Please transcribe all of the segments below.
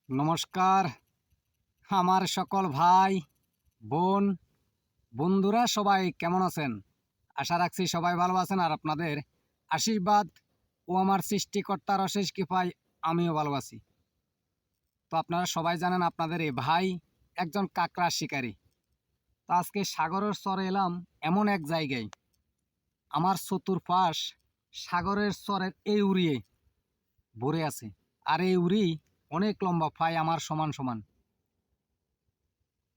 নমস্কার আমার সকল ভাই বোন বন্ধুরা সবাই কেমন আছেন? আশা রাখছি সবাই ভালো আছেন আর আপনাদের আশীর্বাদ ও আমার সৃষ্টিকর্তার অশেষ কৃপায় আমিও ভালো আছি। তো আপনারা সবাই জানেন আপনাদের এই ভাই একজন কাঁকড়া শিকারী। তো আজকে সাগরের চরে এলাম এমন এক জায়গায়, আমার চতুর্পাশ সাগরের চরের এই উড়িয়ে ভরে আছে। আর এই উড়ি অনেক লম্বা, প্রায় আমার সমান সমান।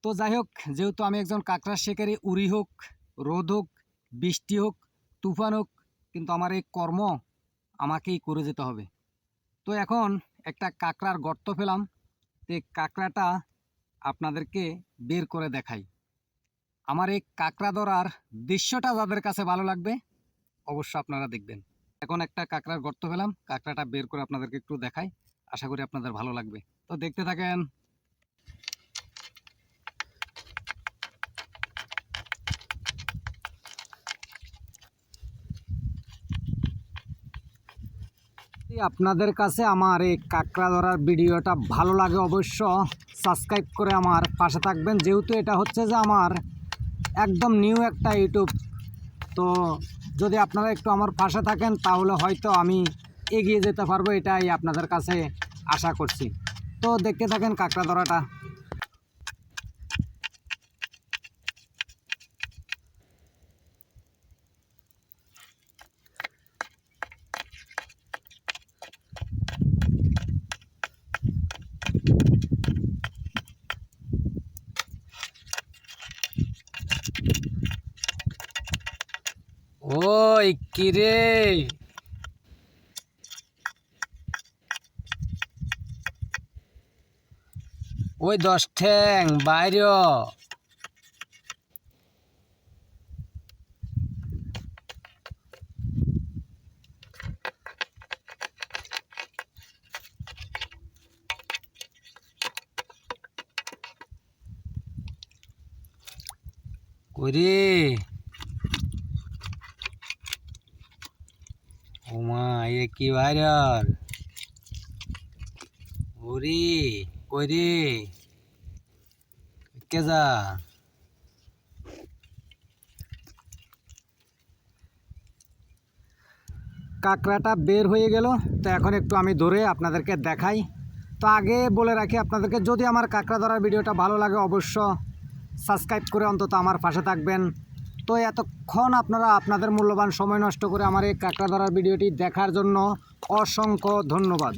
তো যাই হোক, যেহেতু আমি একজন কাঁকড়া শিকারী, উড়ি হোক, রোদ হোক, বৃষ্টি হোক, তুফান হোক, কিন্তু আমার এই কর্ম আমাকেই করে যেতে হবে। তো এখন একটা কাঁকড়ার গর্ত ফেলাম, তো এই কাঁকড়াটা আপনাদেরকে বের করে দেখাই। আমার এই কাঁকড়া ধরার দৃশ্যটা যাদের কাছে ভালো লাগবে অবশ্য আপনারা দেখবেন। এখন একটা কাঁকড়ার গর্ত ফেলাম, কাঁকড়াটা বের করে আপনাদেরকে একটু দেখাই, আশা করি আপনাদের ভালো লাগবে। তো দেখতে থাকেন। আপনাদের কাছে আমার এই কাঁকড়া ধরার ভিডিওটা ভালো লাগে অবশ্য সাবস্ক্রাইব করে আমার পাশে থাকবেন, যেহেতু এটা হচ্ছে যে আমার একদম নিউ একটা ইউটিউব। তো যদি আপনারা একটু আমার পাশে থাকেন তাহলে হয়তো আমি এগিয়ে যেতে পারবো, এটাই আপনাদের কাছে আশা করছি। তো দেখতে থাকেন কাঁকড়া ধরাটা। ওই কিরে, ওই 10 ঠ্যাং বাইরে। কইরে ওমা, এ কি ভাইরাল? ওরে কইরে কে যা। কাঁকড়াটা বের হয়ে গেল, তো এখন একটু আমি ধরে আপনাদেরকে দেখাই। তো আগে বলে রাখি আপনাদেরকে, যদি আমার কাঁকড়া ধরার ভিডিওটা ভালো লাগে অবশ্য সাবস্ক্রাইব করে অন্তত আমার পাশে থাকবেন। তো এতক্ষণ আপনারা আপনাদের মূল্যবান সময় নষ্ট করে আমার এই কাঁকড়া ধরার ভিডিওটি দেখার জন্য অসংখ্য ধন্যবাদ।